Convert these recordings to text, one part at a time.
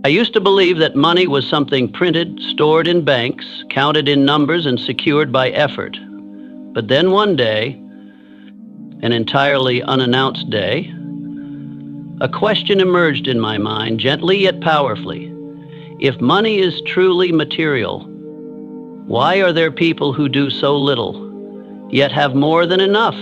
I used to believe that money was something printed, stored in banks, counted in numbers, and secured by effort. But then one day, an entirely unannounced day, a question emerged in my mind, gently yet powerfully. If money is truly material, why are there people who do so little, yet have more than enough,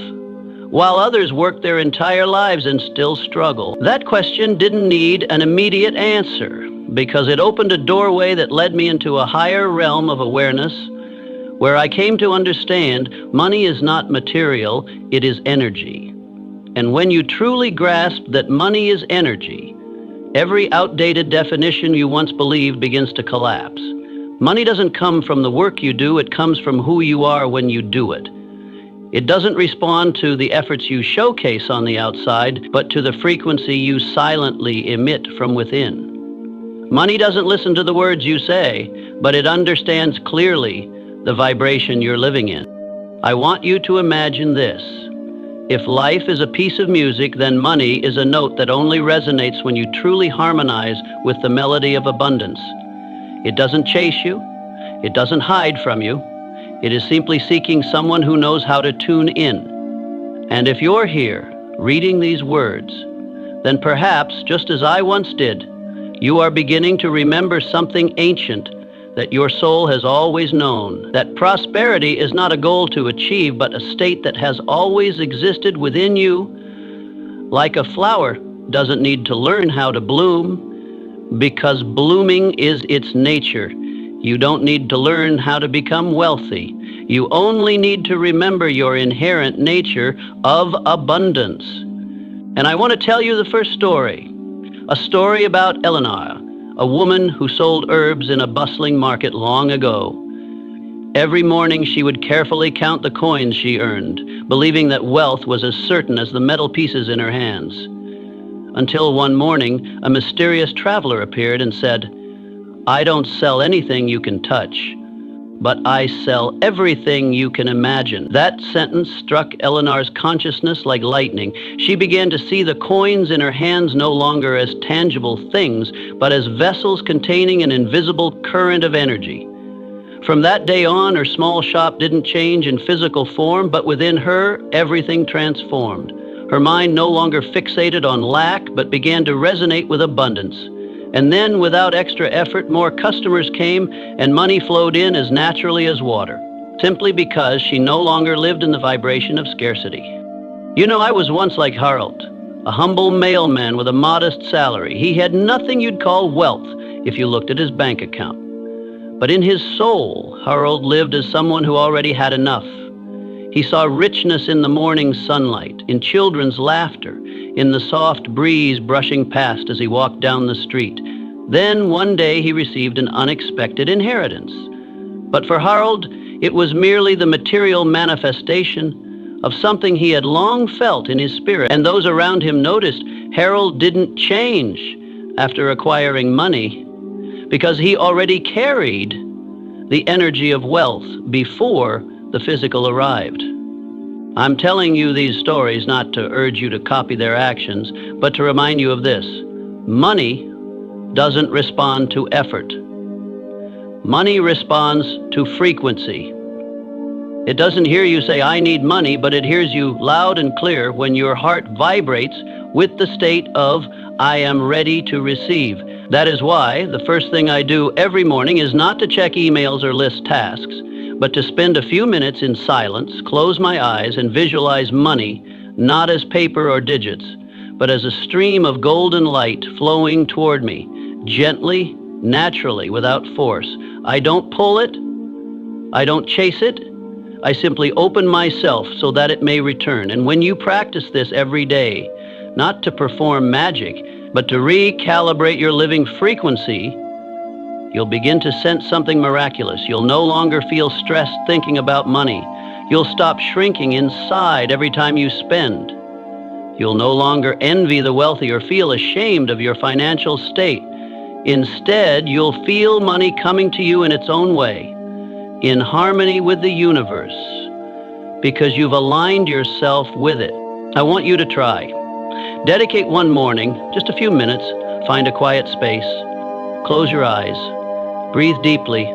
while others work their entire lives and still struggle? That question didn't need an immediate answer, because it opened a doorway that led me into a higher realm of awareness, where I came to understand money is not material, it is energy. And when you truly grasp that money is energy, every outdated definition you once believed begins to collapse. Money doesn't come from the work you do, it comes from who you are when you do it. It doesn't respond to the efforts you showcase on the outside, but to the frequency you silently emit from within. Money doesn't listen to the words you say, but it understands clearly the vibration you're living in. I want you to imagine this. If life is a piece of music, then money is a note that only resonates when you truly harmonize with the melody of abundance. It doesn't chase you. It doesn't hide from you. It is simply seeking someone who knows how to tune in. And if you're here reading these words, then perhaps, just as I once did, you are beginning to remember something ancient that your soul has always known, that prosperity is not a goal to achieve, but a state that has always existed within you. Like a flower doesn't need to learn how to bloom, because blooming is its nature. You don't need to learn how to become wealthy. You only need to remember your inherent nature of abundance. And I want to tell you the first story. A story about Eleanor, a woman who sold herbs in a bustling market long ago. Every morning she would carefully count the coins she earned, believing that wealth was as certain as the metal pieces in her hands. Until one morning, a mysterious traveler appeared and said, "I don't sell anything you can touch, but I sell everything you can imagine." That sentence struck Eleanor's consciousness like lightning. She began to see the coins in her hands no longer as tangible things, but as vessels containing an invisible current of energy. From that day on, her small shop didn't change in physical form, but within her, everything transformed. Her mind no longer fixated on lack, but began to resonate with abundance. And then, without extra effort, more customers came and money flowed in as naturally as water, simply because she no longer lived in the vibration of scarcity. You know, I was once like Harold, a humble mailman with a modest salary. He had nothing you'd call wealth if you looked at his bank account. But in his soul, Harold lived as someone who already had enough. He saw richness in the morning sunlight, in children's laughter, in the soft breeze brushing past as he walked down the street. Then one day he received an unexpected inheritance. But for Harold, it was merely the material manifestation of something he had long felt in his spirit. And those around him noticed Harold didn't change after acquiring money, because he already carried the energy of wealth before the physical arrived. I'm telling you these stories not to urge you to copy their actions, but to remind you of this. Money doesn't respond to effort. Money responds to frequency. It doesn't hear you say, "I need money," but it hears you loud and clear when your heart vibrates with the state of, "I am ready to receive." That is why the first thing I do every morning is not to check emails or list tasks, but to spend a few minutes in silence, close my eyes, and visualize money, not as paper or digits, but as a stream of golden light flowing toward me, gently, naturally, without force. I don't pull it. I don't chase it. I simply open myself so that it may return. And when you practice this every day, not to perform magic, but to recalibrate your living frequency, you'll begin to sense something miraculous. You'll no longer feel stressed thinking about money. You'll stop shrinking inside every time you spend. You'll no longer envy the wealthy or feel ashamed of your financial state. Instead, you'll feel money coming to you in its own way, in harmony with the universe, because you've aligned yourself with it. I want you to try. Dedicate one morning, just a few minutes, find a quiet space, close your eyes, breathe deeply,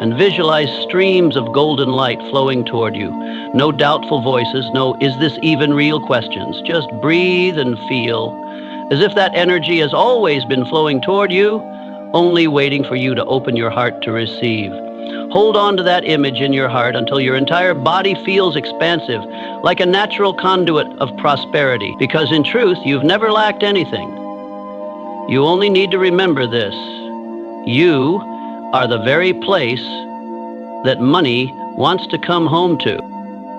and visualize streams of golden light flowing toward you. No doubtful voices, no "is this even real" questions. Just breathe and feel as if that energy has always been flowing toward you, only waiting for you to open your heart to receive. Hold on to that image in your heart until your entire body feels expansive, like a natural conduit of prosperity, because in truth, you've never lacked anything. You only need to remember this: you are the very place that money wants to come home to.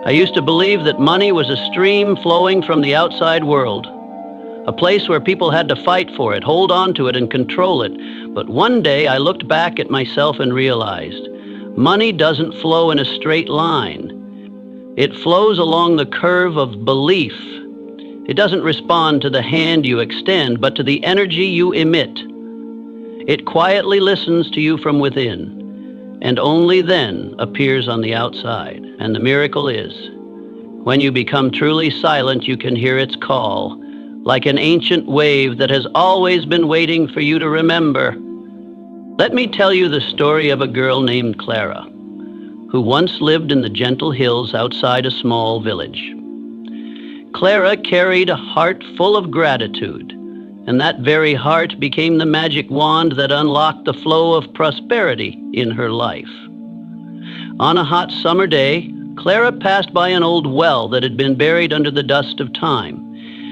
I used to believe that money was a stream flowing from the outside world, a place where people had to fight for it, hold on to it, and control it. But one day I looked back at myself and realized money doesn't flow in a straight line. It flows along the curve of belief. It doesn't respond to the hand you extend, but to the energy you emit. It quietly listens to you from within, and only then appears on the outside. And the miracle is, when you become truly silent, you can hear its call, like an ancient wave that has always been waiting for you to remember. Let me tell you the story of a girl named Clara, who once lived in the gentle hills outside a small village. Clara carried a heart full of gratitude, and that very heart became the magic wand that unlocked the flow of prosperity in her life. On a hot summer day, Clara passed by an old well that had been buried under the dust of time.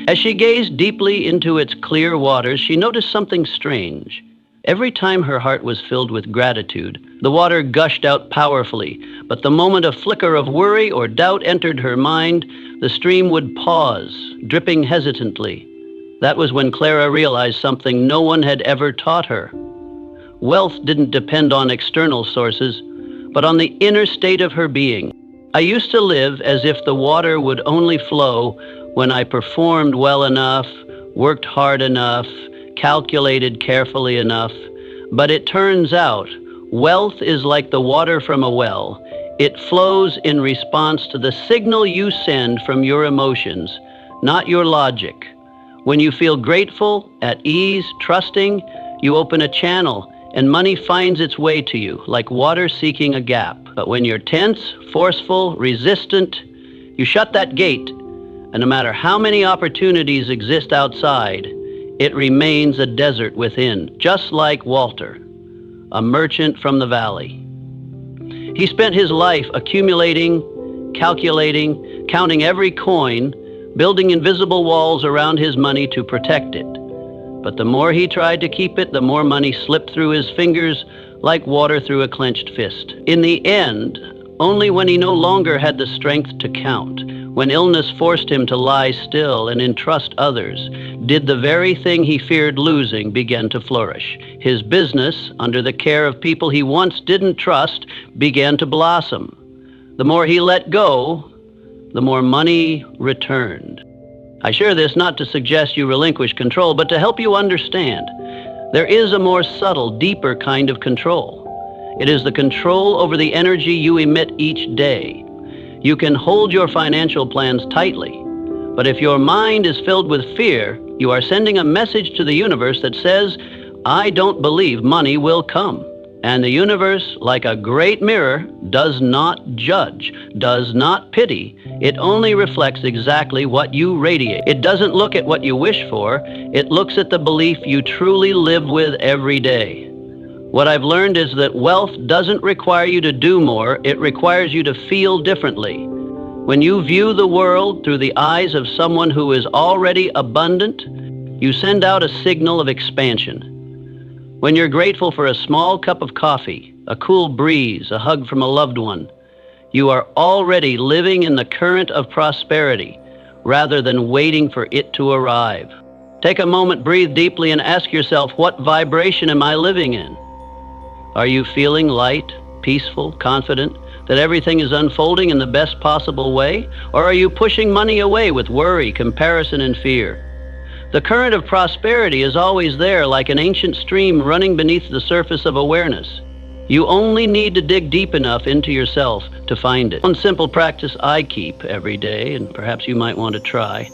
As she gazed deeply into its clear waters, she noticed something strange. Every time her heart was filled with gratitude, the water gushed out powerfully, but the moment a flicker of worry or doubt entered her mind, the stream would pause, dripping hesitantly. That was when Clara realized something no one had ever taught her. Wealth didn't depend on external sources, but on the inner state of her being. I used to live as if the water would only flow when I performed well enough, worked hard enough, calculated carefully enough. But it turns out, wealth is like the water from a well. It flows in response to the signal you send from your emotions, not your logic. When you feel grateful, at ease, trusting, you open a channel and money finds its way to you, like water seeking a gap. But when you're tense, forceful, resistant, you shut that gate, and no matter how many opportunities exist outside, it remains a desert within, just like Walter, a merchant from the valley. He spent his life accumulating, calculating, counting every coin, building invisible walls around his money to protect it. But the more he tried to keep it, the more money slipped through his fingers like water through a clenched fist. In the end, only when he no longer had the strength to count, when illness forced him to lie still and entrust others, did the very thing he feared losing begin to flourish. His business, under the care of people he once didn't trust, began to blossom. The more he let go, the more money returned. I share this not to suggest you relinquish control, but to help you understand. There is a more subtle, deeper kind of control. It is the control over the energy you emit each day. You can hold your financial plans tightly, but if your mind is filled with fear, you are sending a message to the universe that says, "I don't believe money will come." And the universe, like a great mirror, does not judge, does not pity. It only reflects exactly what you radiate. It doesn't look at what you wish for. It looks at the belief you truly live with every day. What I've learned is that wealth doesn't require you to do more. It requires you to feel differently. When you view the world through the eyes of someone who is already abundant, you send out a signal of expansion. When you're grateful for a small cup of coffee, a cool breeze, a hug from a loved one, you are already living in the current of prosperity rather than waiting for it to arrive. Take a moment, breathe deeply, and ask yourself, what vibration am I living in? Are you feeling light, peaceful, confident that everything is unfolding in the best possible way? Or are you pushing money away with worry, comparison, and fear? The current of prosperity is always there, like an ancient stream running beneath the surface of awareness. You only need to dig deep enough into yourself to find it. One simple practice I keep every day, and perhaps you might want to try,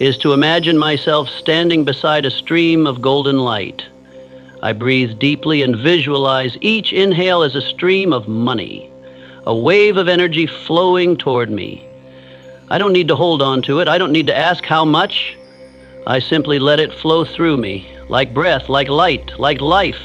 is to imagine myself standing beside a stream of golden light. I breathe deeply and visualize each inhale as a stream of money, a wave of energy flowing toward me. I don't need to hold on to it. I don't need to ask how much. I simply let it flow through me, like breath, like light, like life.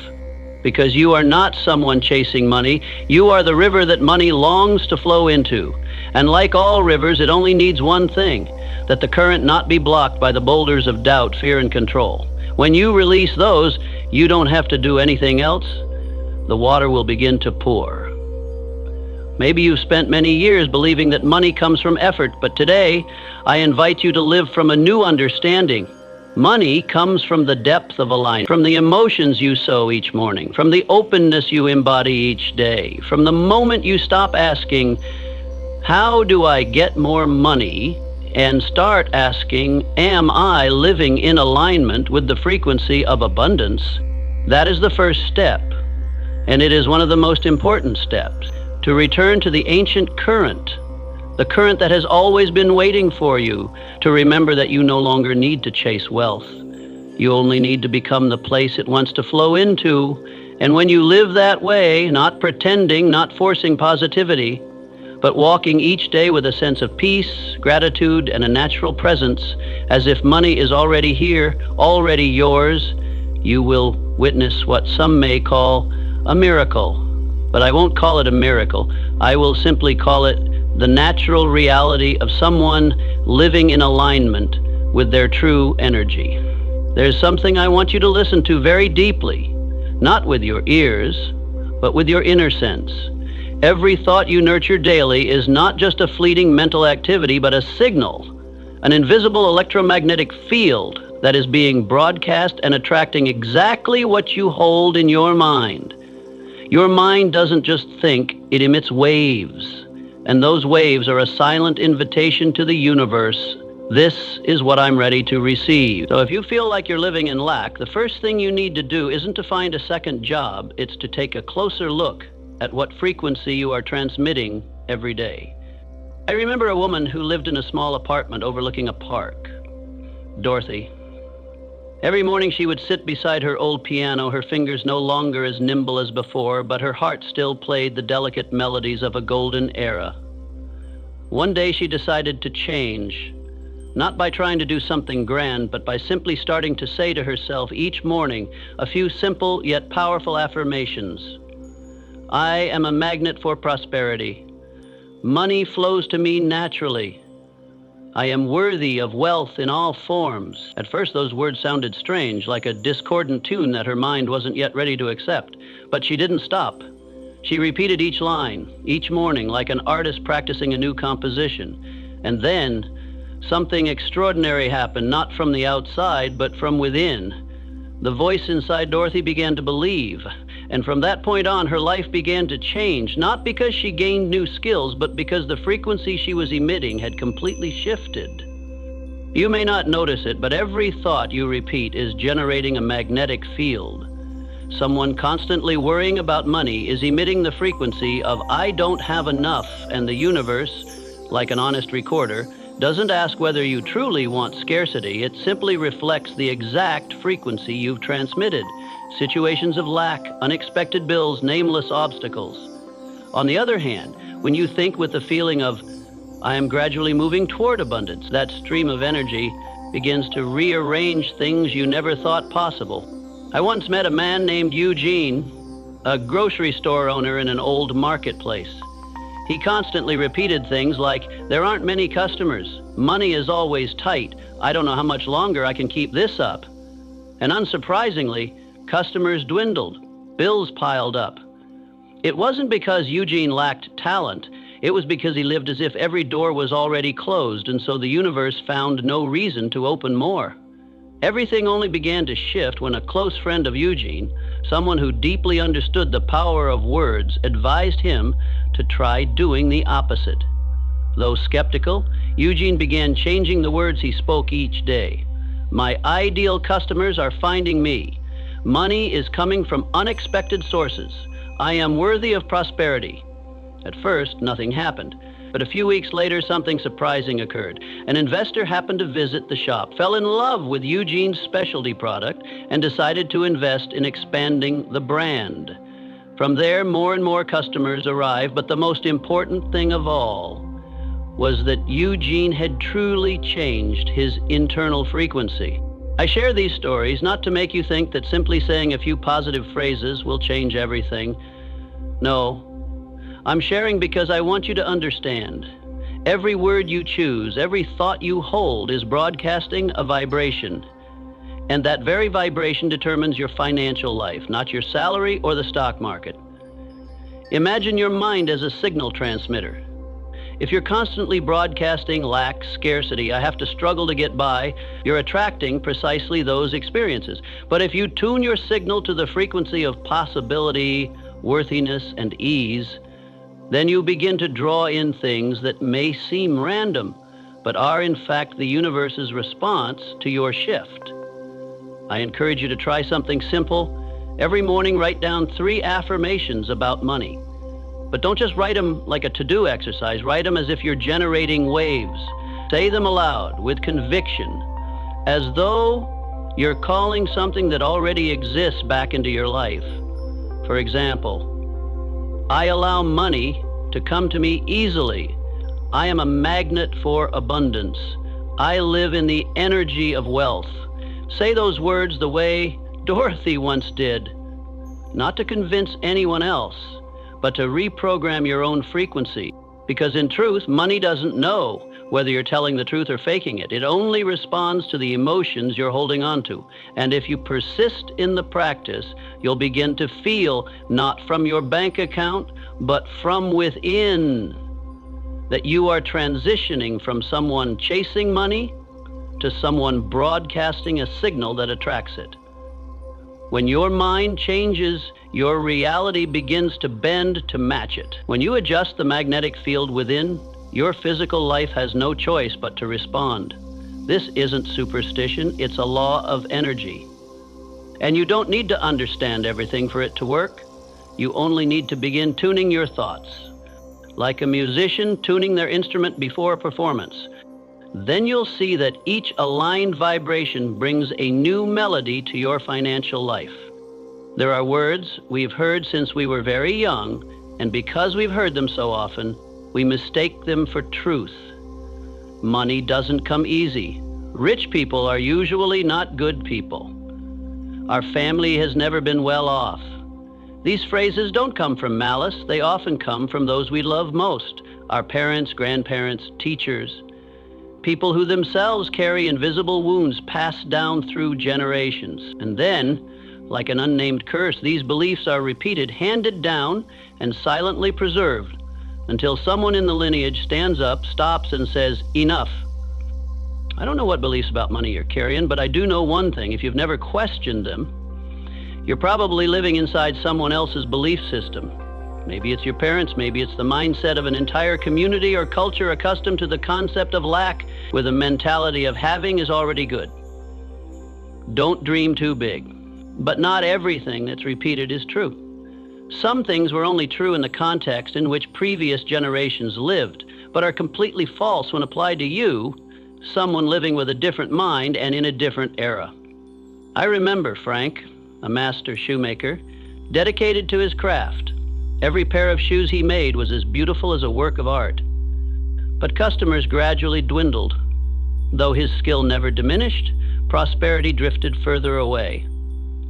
Because you are not someone chasing money. You are the river that money longs to flow into. And like all rivers, it only needs one thing, that the current not be blocked by the boulders of doubt, fear, and control. When you release those, you don't have to do anything else. The water will begin to pour. Maybe you've spent many years believing that money comes from effort, but today I invite you to live from a new understanding. Money comes from the depth of alignment, from the emotions you sow each morning, from the openness you embody each day, from the moment you stop asking, how do I get more money, and start asking, am I living in alignment with the frequency of abundance? That is the first step, and it is one of the most important steps, to return to the ancient current, the current that has always been waiting for you, to remember that you no longer need to chase wealth. You only need to become the place it wants to flow into, and when you live that way, not pretending, not forcing positivity, but walking each day with a sense of peace, gratitude, and a natural presence, as if money is already here, already yours, you will witness what some may call a miracle. But I won't call it a miracle. I will simply call it the natural reality of someone living in alignment with their true energy. There's something I want you to listen to very deeply, not with your ears, but with your inner sense. Every thought you nurture daily is not just a fleeting mental activity, but a signal, an invisible electromagnetic field that is being broadcast and attracting exactly what you hold in your mind. Your mind doesn't just think, it emits waves, and those waves are a silent invitation to the universe. This is what I'm ready to receive. So if you feel like you're living in lack, the first thing you need to do isn't to find a second job, it's to take a closer look at what frequency you are transmitting every day. I remember a woman who lived in a small apartment overlooking a park, Dorothy. Every morning she would sit beside her old piano, her fingers no longer as nimble as before, but her heart still played the delicate melodies of a golden era. One day she decided to change, not by trying to do something grand, but by simply starting to say to herself each morning a few simple yet powerful affirmations. I am a magnet for prosperity. Money flows to me naturally. I am worthy of wealth in all forms. At first, those words sounded strange, like a discordant tune that her mind wasn't yet ready to accept. But she didn't stop. She repeated each line, each morning, like an artist practicing a new composition. And then, something extraordinary happened, not from the outside, but from within. The voice inside Dorothy began to believe. And from that point on, her life began to change, not because she gained new skills, but because the frequency she was emitting had completely shifted. You may not notice it, but every thought you repeat is generating a magnetic field. Someone constantly worrying about money is emitting the frequency of I don't have enough, and the universe, like an honest recorder, doesn't ask whether you truly want scarcity. It simply reflects the exact frequency you've transmitted. Situations of lack, unexpected bills, nameless obstacles. On the other hand, when you think with the feeling of, I am gradually moving toward abundance, that stream of energy begins to rearrange things you never thought possible. I once met a man named Eugene, a grocery store owner in an old marketplace. He constantly repeated things like, there aren't many customers, money is always tight, I don't know how much longer I can keep this up. And unsurprisingly, customers dwindled, bills piled up. It wasn't because Eugene lacked talent, it was because he lived as if every door was already closed, and so the universe found no reason to open more. Everything only began to shift when a close friend of Eugene, someone who deeply understood the power of words, advised him to try doing the opposite. Though skeptical, Eugene began changing the words he spoke each day. My ideal customers are finding me. Money is coming from unexpected sources. I am worthy of prosperity. At first, nothing happened. But a few weeks later, something surprising occurred. An investor happened to visit the shop, fell in love with Eugene's specialty product, and decided to invest in expanding the brand. From there, more and more customers arrived, but the most important thing of all was that Eugene had truly changed his internal frequency. I share these stories not to make you think that simply saying a few positive phrases will change everything. No, I'm sharing because I want you to understand. Every word you choose, every thought you hold is broadcasting a vibration. And that very vibration determines your financial life, not your salary or the stock market. Imagine your mind as a signal transmitter. If you're constantly broadcasting lack, scarcity, I have to struggle to get by, you're attracting precisely those experiences. But if you tune your signal to the frequency of possibility, worthiness, and ease, then you begin to draw in things that may seem random, but are in fact the universe's response to your shift. I encourage you to try something simple. Every morning, write down 3 affirmations about money. But don't just write them like a to-do exercise. Write them as if you're generating waves. Say them aloud with conviction, as though you're calling something that already exists back into your life. For example, I allow money to come to me easily. I am a magnet for abundance. I live in the energy of wealth. Say those words the way Dorothy once did, not to convince anyone else, but to reprogram your own frequency. Because in truth, money doesn't know whether you're telling the truth or faking it. It only responds to the emotions you're holding on to. And if you persist in the practice, you'll begin to feel, not from your bank account, but from within, that you are transitioning from someone chasing money to someone broadcasting a signal that attracts it. When your mind changes, your reality begins to bend to match it. When you adjust the magnetic field within, your physical life has no choice but to respond. This isn't superstition, it's a law of energy. And you don't need to understand everything for it to work. You only need to begin tuning your thoughts, like a musician tuning their instrument before a performance. Then you'll see that each aligned vibration brings a new melody to your financial life. There are words we've heard since we were very young, and because we've heard them so often, we mistake them for truth. Money doesn't come easy. Rich people are usually not good people. Our family has never been well off. These phrases don't come from malice. They often come from those we love most, our parents, grandparents, teachers, people who themselves carry invisible wounds passed down through generations. And then, like an unnamed curse, these beliefs are repeated, handed down, and silently preserved until someone in the lineage stands up, stops, and says, enough. I don't know what beliefs about money you're carrying, but I do know one thing. If you've never questioned them, you're probably living inside someone else's belief system. Maybe it's your parents, maybe it's the mindset of an entire community or culture accustomed to the concept of lack with a mentality of having is already good. Don't dream too big. But not everything that's repeated is true. Some things were only true in the context in which previous generations lived, but are completely false when applied to you, someone living with a different mind and in a different era. I remember Frank, a master shoemaker, dedicated to his craft. Every pair of shoes he made was as beautiful as a work of art. But customers gradually dwindled. Though his skill never diminished, prosperity drifted further away.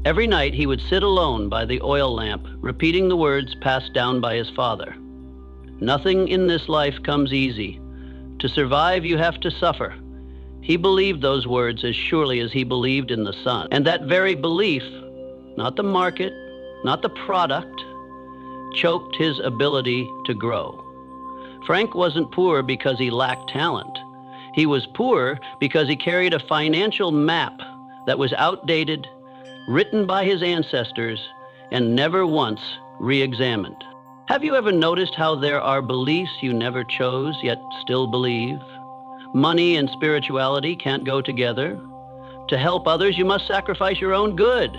Every night he would sit alone by the oil lamp, repeating the words passed down by his father. Nothing in this life comes easy. To survive, you have to suffer. He believed those words as surely as he believed in the sun. And that very belief, not the market, not the product, choked his ability to grow. Frank wasn't poor because he lacked talent. He was poor because he carried a financial map that was outdated, written by his ancestors, and never once re-examined. Have you ever noticed how there are beliefs you never chose yet still believe? Money and spirituality can't go together. To help others, you must sacrifice your own good.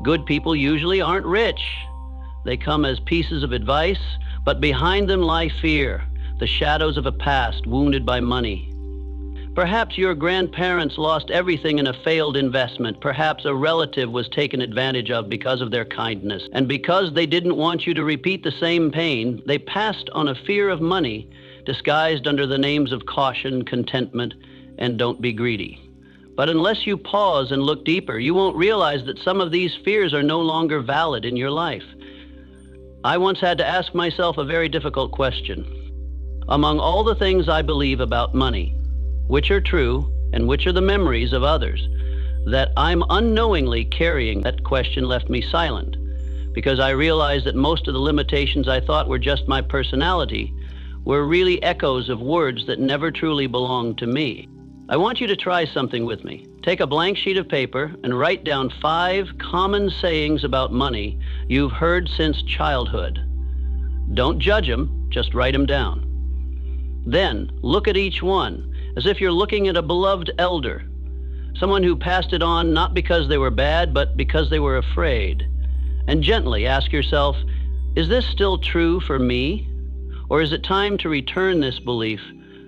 Good people usually aren't rich. They come as pieces of advice, but behind them lie fear. the shadows of a past wounded by money. Perhaps your grandparents lost everything in a failed investment. Perhaps a relative was taken advantage of because of their kindness. And because they didn't want you to repeat the same pain, they passed on a fear of money disguised under the names of caution, contentment, and don't be greedy. But unless you pause and look deeper, you won't realize that some of these fears are no longer valid in your life. I once had to ask myself a very difficult question. Among all the things I believe about money, which are true and which are the memories of others, that I'm unknowingly carrying, that question left me silent, because I realized that most of the limitations I thought were just my personality were really echoes of words that never truly belonged to me. I want you to try something with me. Take a blank sheet of paper and write down 5 common sayings about money you've heard since childhood. Don't judge them, just write them down. Then look at each one as if you're looking at a beloved elder, someone who passed it on not because they were bad, but because they were afraid. And gently ask yourself, is this still true for me? Or is it time to return this belief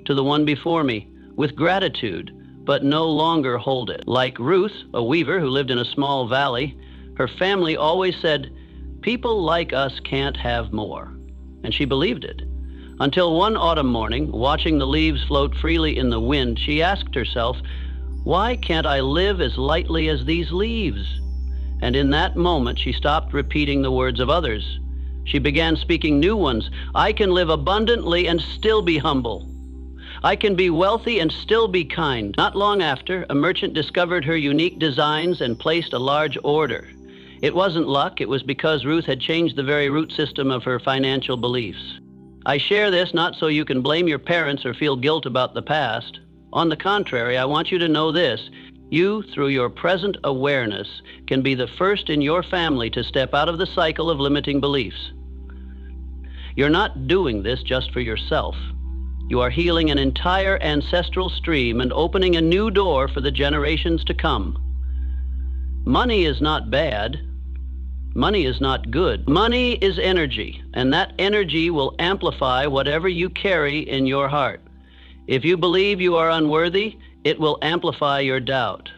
to the one before me with gratitude, but no longer hold it? Like Ruth, a weaver who lived in a small valley, her family always said, people like us can't have more. And she believed it. Until one autumn morning, watching the leaves float freely in the wind, she asked herself, why can't I live as lightly as these leaves? And in that moment, she stopped repeating the words of others. She began speaking new ones. I can live abundantly and still be humble. I can be wealthy and still be kind. Not long after, a merchant discovered her unique designs and placed a large order. It wasn't luck, it was because Ruth had changed the very root system of her financial beliefs. I share this not so you can blame your parents or feel guilt about the past. On the contrary, I want you to know this. You, through your present awareness, can be the first in your family to step out of the cycle of limiting beliefs. You're not doing this just for yourself. You are healing an entire ancestral stream and opening a new door for the generations to come. Money is not bad. Money is not good. Money is energy, and that energy will amplify whatever you carry in your heart. If you believe you are unworthy, it will amplify your doubt.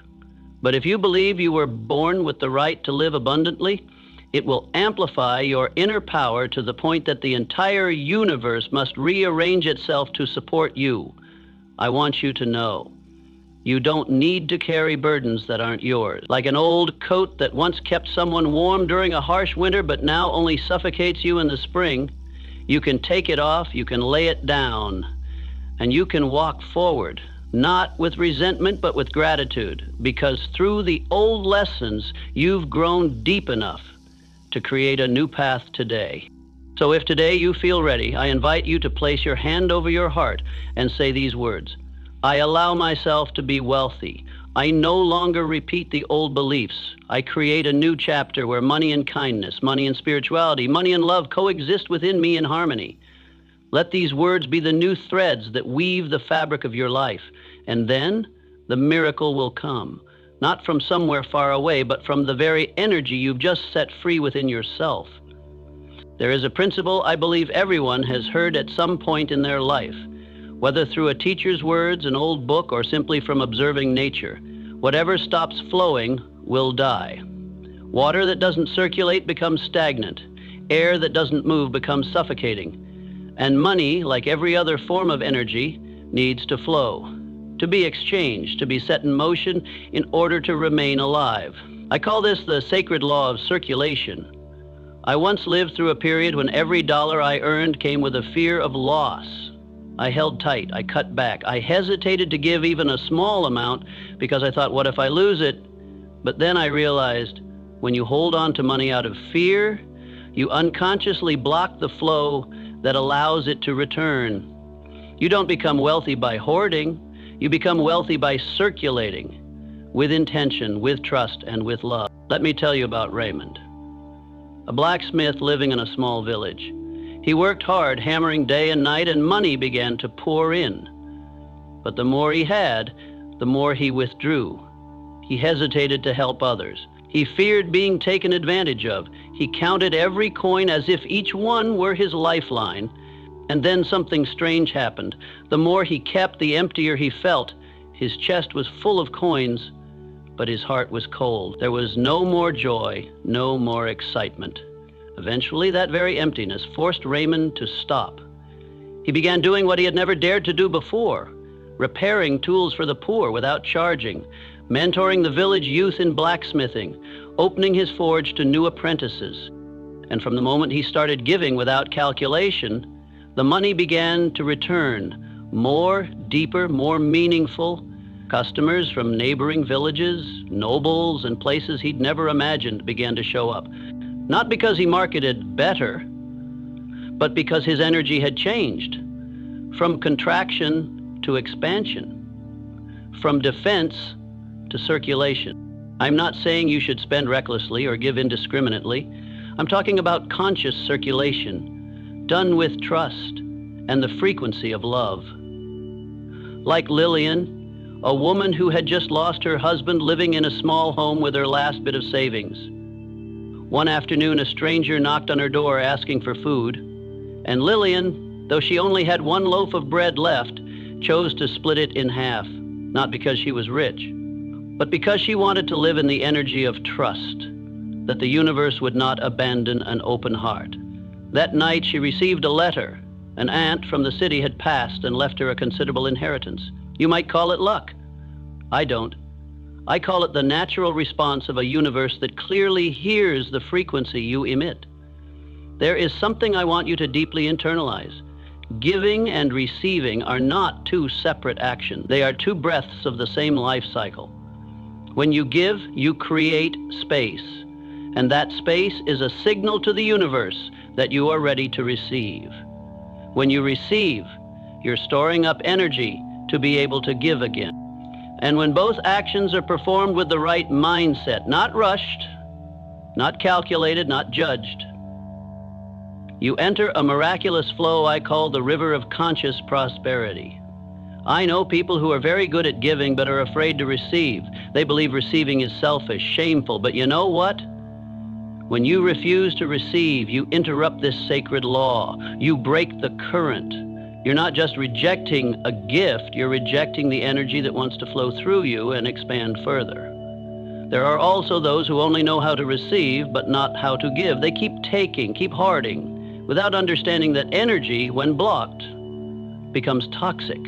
But if you believe you were born with the right to live abundantly, it will amplify your inner power to the point that the entire universe must rearrange itself to support you. I want you to know, you don't need to carry burdens that aren't yours. Like an old coat that once kept someone warm during a harsh winter but now only suffocates you in the spring, you can take it off, you can lay it down, and you can walk forward, not with resentment but with gratitude, because through the old lessons, you've grown deep enough to create a new path today. So if today you feel ready, I invite you to place your hand over your heart and say these words. I allow myself to be wealthy. I no longer repeat the old beliefs. I create a new chapter where money and kindness, money and spirituality, money and love coexist within me in harmony. Let these words be the new threads that weave the fabric of your life, and then the miracle will come, not from somewhere far away, but from the very energy you've just set free within yourself. There is a principle I believe everyone has heard at some point in their life. Whether through a teacher's words, an old book, or simply from observing nature, whatever stops flowing will die. Water that doesn't circulate becomes stagnant. Air that doesn't move becomes suffocating. And money, like every other form of energy, needs to flow, to be exchanged, to be set in motion in order to remain alive. I call this the sacred law of circulation. I once lived through a period when every dollar I earned came with a fear of loss. I held tight, I cut back, I hesitated to give even a small amount because I thought, what if I lose it? But then I realized when you hold on to money out of fear, you unconsciously block the flow that allows it to return. You don't become wealthy by hoarding, you become wealthy by circulating with intention, with trust, and with love. Let me tell you about Raymond, a blacksmith living in a small village. He worked hard, hammering day and night, and money began to pour in. But the more he had, the more he withdrew. He hesitated to help others. He feared being taken advantage of. He counted every coin as if each one were his lifeline. And then something strange happened. The more he kept, the emptier he felt. His chest was full of coins, but his heart was cold. There was no more joy, no more excitement. Eventually, that very emptiness forced Raymond to stop. He began doing what he had never dared to do before, repairing tools for the poor without charging, mentoring the village youth in blacksmithing, opening his forge to new apprentices. And from the moment he started giving without calculation, the money began to return, more, deeper, more meaningful. Customers from neighboring villages, nobles, and places he'd never imagined began to show up. Not because he marketed better, but because his energy had changed. From contraction to expansion. From defense to circulation. I'm not saying you should spend recklessly or give indiscriminately. I'm talking about conscious circulation, done with trust and the frequency of love. Like Lillian, a woman who had just lost her husband living in a small home with her last bit of savings. One afternoon, a stranger knocked on her door asking for food, and Lillian, though she only had one loaf of bread left, chose to split it in half, not because she was rich, but because she wanted to live in the energy of trust, that the universe would not abandon an open heart. That night she received a letter. An aunt from the city had passed and left her a considerable inheritance. You might call it luck. I don't. I call it the natural response of a universe that clearly hears the frequency you emit. There is something I want you to deeply internalize. Giving and receiving are not two separate actions. They are two breaths of the same life cycle. When you give, you create space. And that space is a signal to the universe that you are ready to receive. When you receive, you're storing up energy to be able to give again. And when both actions are performed with the right mindset, not rushed, not calculated, not judged, you enter a miraculous flow I call the river of conscious prosperity. I know people who are very good at giving but are afraid to receive. They believe receiving is selfish, shameful, but you know what? When you refuse to receive, you interrupt this sacred law. You break the current. You're not just rejecting a gift, you're rejecting the energy that wants to flow through you and expand further. There are also those who only know how to receive, but not how to give. They keep taking, keep hoarding, without understanding that energy, when blocked, becomes toxic.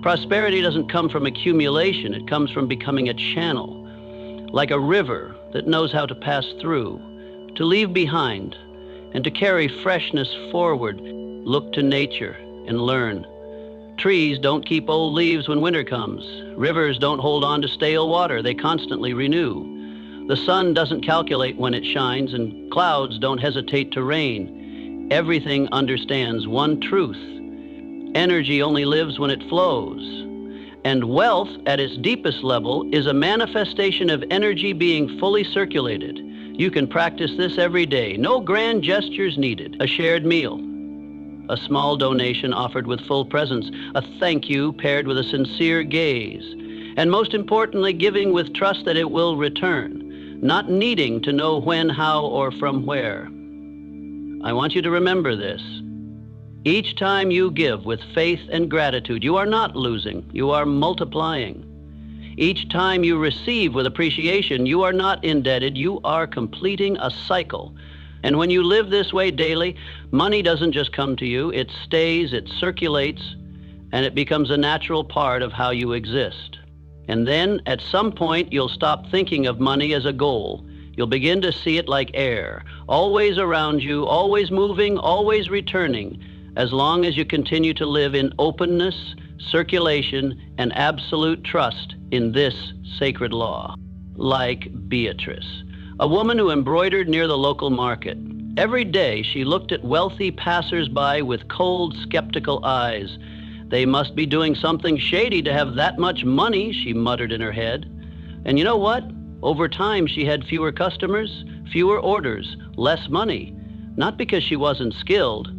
Prosperity doesn't come from accumulation, it comes from becoming a channel, like a river that knows how to pass through, to leave behind, and to carry freshness forward. Look to nature and learn. Trees don't keep old leaves when winter comes. Rivers don't hold on to stale water. They constantly renew. The sun doesn't calculate when it shines, and clouds don't hesitate to rain. Everything understands one truth. Energy only lives when it flows. And wealth, at its deepest level, is a manifestation of energy being fully circulated. You can practice this every day. No grand gestures needed. A shared meal, a small donation offered with full presence, a thank you paired with a sincere gaze, and most importantly, giving with trust that it will return, not needing to know when, how, or from where. I want you to remember this. Each time you give with faith and gratitude, you are not losing, you are multiplying. Each time you receive with appreciation, you are not indebted, you are completing a cycle. And when you live this way daily, money doesn't just come to you, it stays, it circulates, and it becomes a natural part of how you exist. And then, at some point, you'll stop thinking of money as a goal. You'll begin to see it like air, always around you, always moving, always returning, as long as you continue to live in openness, circulation, and absolute trust in this sacred law. Like Beatrice, a woman who embroidered near the local market. Every day she looked at wealthy passers-by with cold, skeptical eyes. They must be doing something shady to have that much money, she muttered in her head. And you know what? Over time she had fewer customers, fewer orders, less money. Not because she wasn't skilled,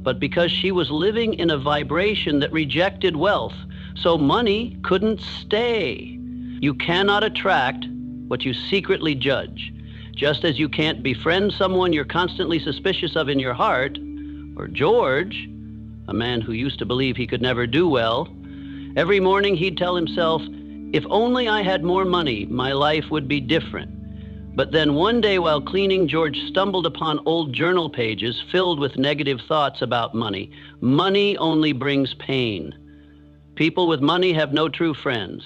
but because she was living in a vibration that rejected wealth, so money couldn't stay. You cannot attract what you secretly judge. Just as you can't befriend someone you're constantly suspicious of in your heart, or George, a man who used to believe he could never do well. Every morning he'd tell himself, if only I had more money, my life would be different. But then one day while cleaning, George stumbled upon old journal pages filled with negative thoughts about money. Money only brings pain. People with money have no true friends.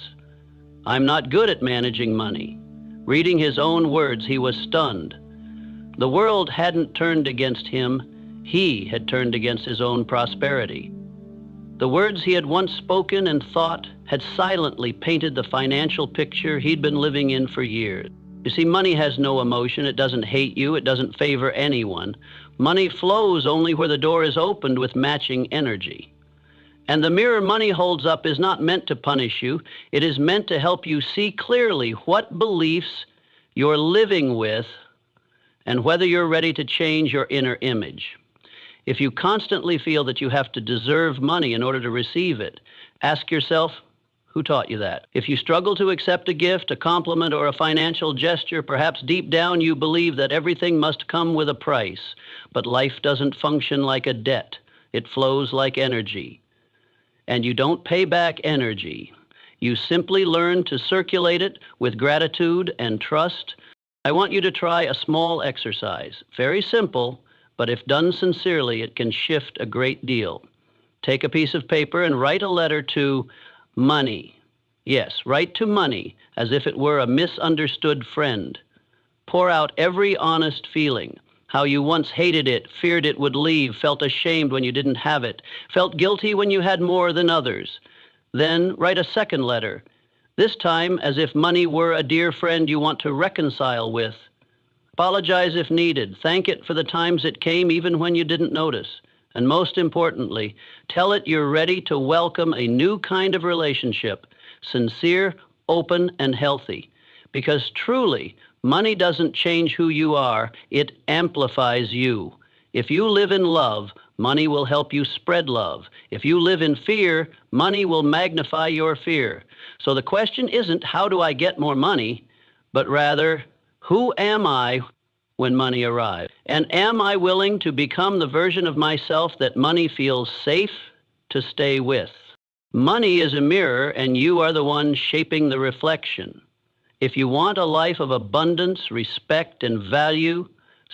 I'm not good at managing money. Reading his own words, he was stunned. The world hadn't turned against him. He had turned against his own prosperity. The words he had once spoken and thought had silently painted the financial picture he'd been living in for years. You see, money has no emotion. It doesn't hate you. It doesn't favor anyone. Money flows only where the door is opened with matching energy. And the mirror money holds up is not meant to punish you. It is meant to help you see clearly what beliefs you're living with and whether you're ready to change your inner image. If you constantly feel that you have to deserve money in order to receive it, ask yourself, who taught you that? If you struggle to accept a gift, a compliment, or a financial gesture, perhaps deep down you believe that everything must come with a price. But life doesn't function like a debt. It flows like energy. And you don't pay back energy. You simply learn to circulate it with gratitude and trust. I want you to try a small exercise. Very simple, but if done sincerely, it can shift a great deal. Take a piece of paper and write a letter to money. Yes, write to money as if it were a misunderstood friend. Pour out every honest feeling, how you once hated it, feared it would leave, felt ashamed when you didn't have it, felt guilty when you had more than others. Then write a second letter, this time as if money were a dear friend you want to reconcile with. Apologize if needed. Thank it for the times it came even when you didn't notice. And most importantly, tell it you're ready to welcome a new kind of relationship, sincere, open, and healthy. Because truly, money doesn't change who you are, it amplifies you. If you live in love, money will help you spread love. If you live in fear, money will magnify your fear. So the question isn't, how do I get more money? But rather, who am I when money arrives? And am I willing to become the version of myself that money feels safe to stay with? Money is a mirror, and you are the one shaping the reflection. If you want a life of abundance, respect, and value,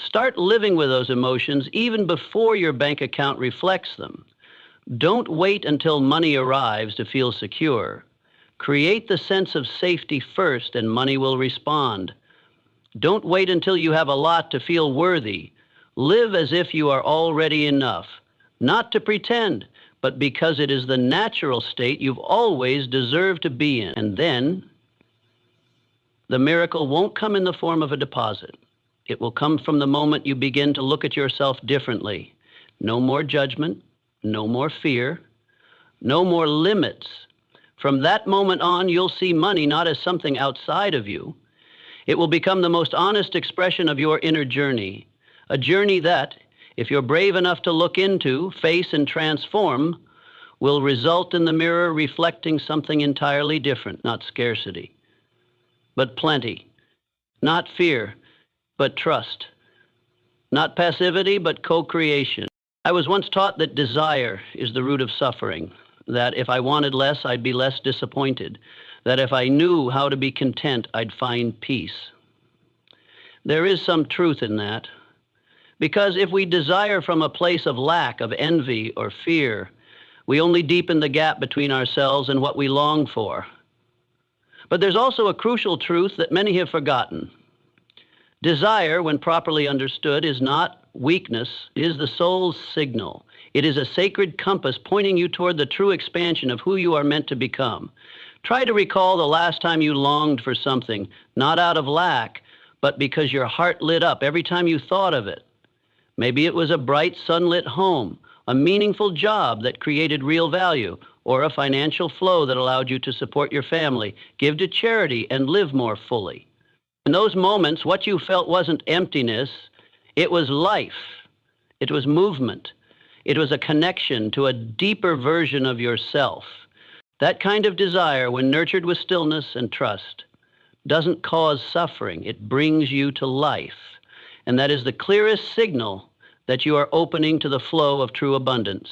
start living with those emotions even before your bank account reflects them. Don't wait until money arrives to feel secure. Create the sense of safety first, and money will respond. Don't wait until you have a lot to feel worthy. Live as if you are already enough, not to pretend, but because it is the natural state you've always deserved to be in. And then, the miracle won't come in the form of a deposit. It will come from the moment you begin to look at yourself differently. No more judgment, no more fear, no more limits. From that moment on, you'll see money not as something outside of you. It will become the most honest expression of your inner journey, a journey that, if you're brave enough to look into, face, and transform, will result in the mirror reflecting something entirely different, not scarcity, but plenty, not fear, but trust, not passivity, but co-creation. I was once taught that desire is the root of suffering, that if I wanted less, I'd be less disappointed, that if I knew how to be content, I'd find peace. There is some truth in that, because if we desire from a place of lack, of envy or fear, we only deepen the gap between ourselves and what we long for. But there's also a crucial truth that many have forgotten. Desire, when properly understood, is not weakness, it is the soul's signal. It is a sacred compass pointing you toward the true expansion of who you are meant to become. Try to recall the last time you longed for something, not out of lack, but because your heart lit up every time you thought of it. Maybe it was a bright, sunlit home, a meaningful job that created real value, or a financial flow that allowed you to support your family, give to charity, and live more fully. In those moments, what you felt wasn't emptiness, it was life. It was movement. It was a connection to a deeper version of yourself. That kind of desire, when nurtured with stillness and trust, doesn't cause suffering. It brings you to life. And that is the clearest signal that you are opening to the flow of true abundance.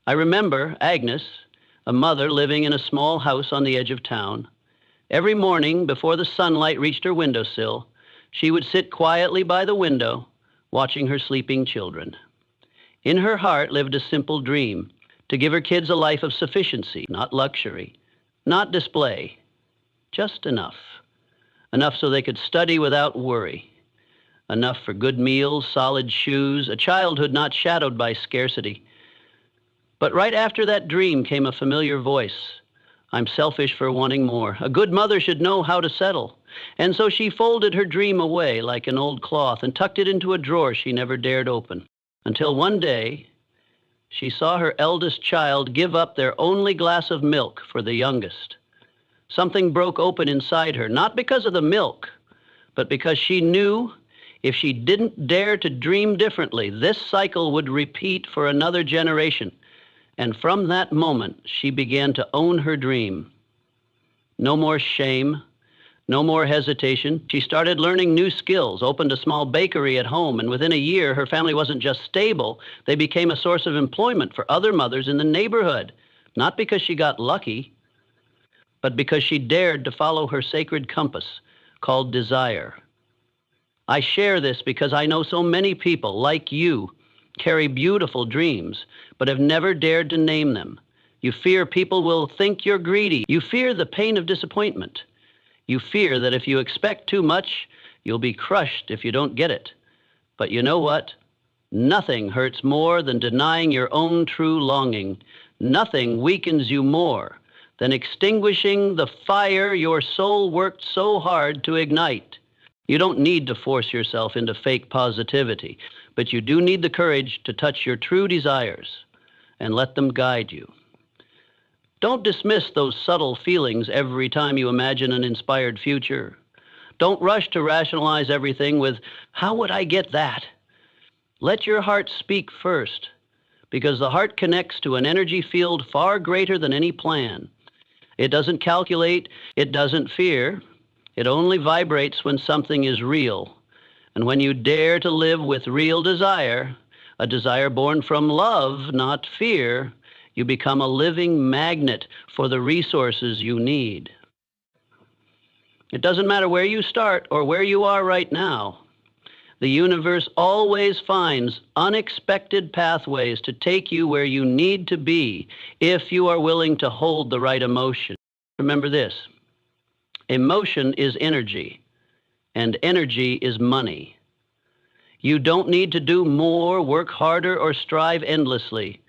I remember Agnes, a mother living in a small house on the edge of town. Every morning, before the sunlight reached her windowsill, she would sit quietly by the window, watching her sleeping children. In her heart lived a simple dream: to give her kids a life of sufficiency, not luxury, not display, just enough. Enough so they could study without worry. Enough for good meals, solid shoes, a childhood not shadowed by scarcity. But right after that dream came a familiar voice. I'm selfish for wanting more. A good mother should know how to settle. And so she folded her dream away like an old cloth and tucked it into a drawer she never dared open. Until one day, she saw her eldest child give up their only glass of milk for the youngest. Something broke open inside her, not because of the milk, but because she knew if she didn't dare to dream differently, this cycle would repeat for another generation. And from that moment, she began to own her dream. No more shame, no more hesitation. She started learning new skills, opened a small bakery at home, and within a year, her family wasn't just stable, they became a source of employment for other mothers in the neighborhood, not because she got lucky, but because she dared to follow her sacred compass called desire. I share this because I know so many people, like you, carry beautiful dreams, but have never dared to name them. You fear people will think you're greedy. You fear the pain of disappointment. You fear that if you expect too much, you'll be crushed if you don't get it. But you know what? Nothing hurts more than denying your own true longing. Nothing weakens you more than extinguishing the fire your soul worked so hard to ignite. You don't need to force yourself into fake positivity, but you do need the courage to touch your true desires and let them guide you. Don't dismiss those subtle feelings every time you imagine an inspired future. Don't rush to rationalize everything with, how would I get that? Let your heart speak first, because the heart connects to an energy field far greater than any plan. It doesn't calculate, it doesn't fear. It only vibrates when something is real. And when you dare to live with real desire, a desire born from love, not fear, you become a living magnet for the resources you need. It doesn't matter where you start or where you are right now. The universe always finds unexpected pathways to take you where you need to be if you are willing to hold the right emotion. Remember this: emotion is energy, and energy is money. You don't need to do more, work harder, or strive endlessly.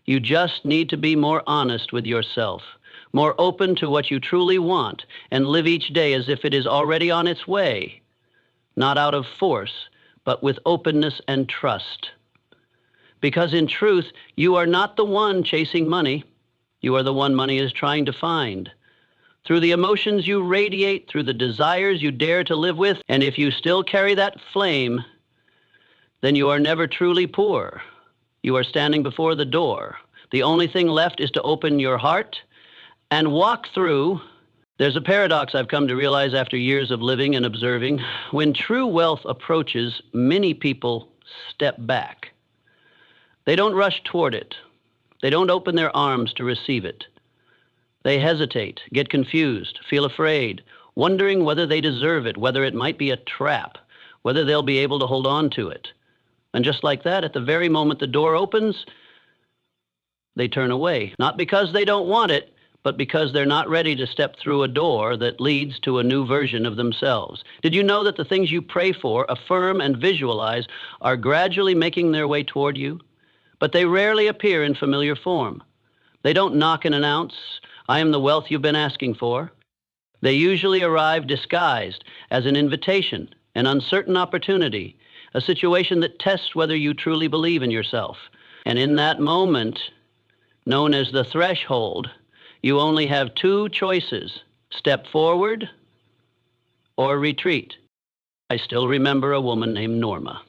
You just need to be more honest with yourself, more open to what you truly want, and live each day as if it is already on its way, not out of force, but with openness and trust. Because in truth, you are not the one chasing money. You are the one money is trying to find. Through the emotions you radiate, through the desires you dare to live with, and if you still carry that flame, then you are never truly poor. You are standing before the door. The only thing left is to open your heart and walk through. There's a paradox I've come to realize after years of living and observing. When true wealth approaches, many people step back. They don't rush toward it. They don't open their arms to receive it. They hesitate, get confused, feel afraid, wondering whether they deserve it, whether it might be a trap, whether they'll be able to hold on to it. And just like that, at the very moment the door opens, they turn away, not because they don't want it, but because they're not ready to step through a door that leads to a new version of themselves. Did you know that the things you pray for, affirm, and visualize are gradually making their way toward you? But they rarely appear in familiar form. They don't knock and announce, I am the wealth you've been asking for. They usually arrive disguised as an invitation, an uncertain opportunity, a situation that tests whether you truly believe in yourself. And in that moment, known as the threshold, you only have two choices: step forward or retreat. I still remember a woman named Norma.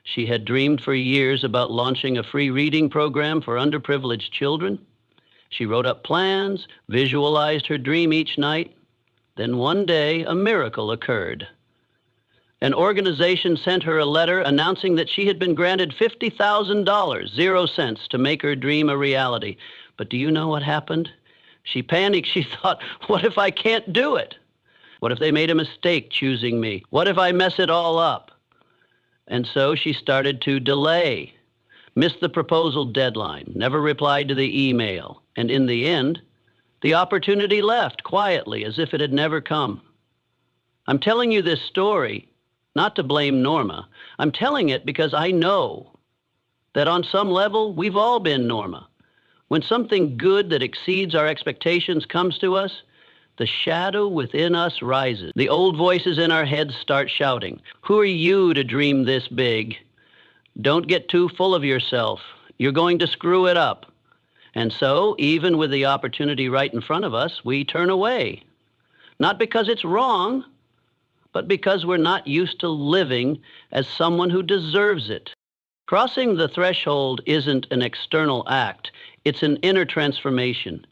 She had dreamed for years about launching a free reading program for underprivileged children. She wrote up plans, visualized her dream each night. Then one day, a miracle occurred. An organization sent her a letter announcing that she had been granted $50,000, 0 cents, to make her dream a reality. But do you know what happened? She panicked. She thought, what if I can't do it? What if they made a mistake choosing me? What if I mess it all up? And so she started to delay, missed the proposal deadline, never replied to the email, and in the end, the opportunity left quietly as if it had never come. I'm telling you this story not to blame Norma. I'm telling it because I know that on some level, we've all been Norma. When something good that exceeds our expectations comes to us, the shadow within us rises. The old voices in our heads start shouting, "Who are you to dream this big? Don't get too full of yourself. You're going to screw it up." And so, even with the opportunity right in front of us, we turn away. Not because it's wrong, but because we're not used to living as someone who deserves it. Crossing the threshold isn't an external act. It's an inner transformation.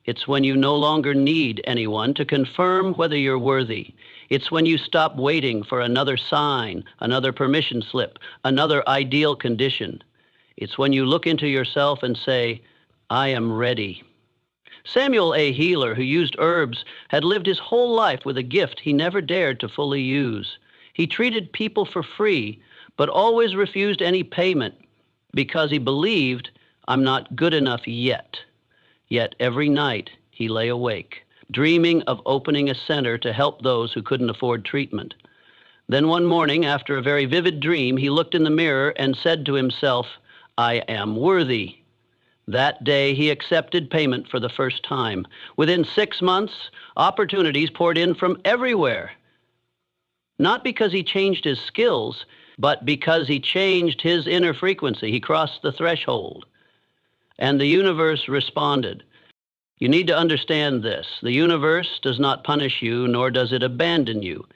It's when you no longer need anyone to confirm whether you're worthy. It's when you stop waiting for another sign, another permission slip, another ideal condition. It's when you look into yourself and say, I am ready. Samuel A. Healer, who used herbs, had lived his whole life with a gift he never dared to fully use. He treated people for free, but always refused any payment because he believed, I'm not good enough yet. Yet every night he lay awake, dreaming of opening a center to help those who couldn't afford treatment. Then one morning, after a very vivid dream, he looked in the mirror and said to himself, I am worthy. That day, he accepted payment for the first time. Within 6 months, opportunities poured in from everywhere. Not because he changed his skills, but because he changed his inner frequency. He crossed the threshold. And the universe responded. You need to understand this. The universe does not punish you, nor does it abandon you.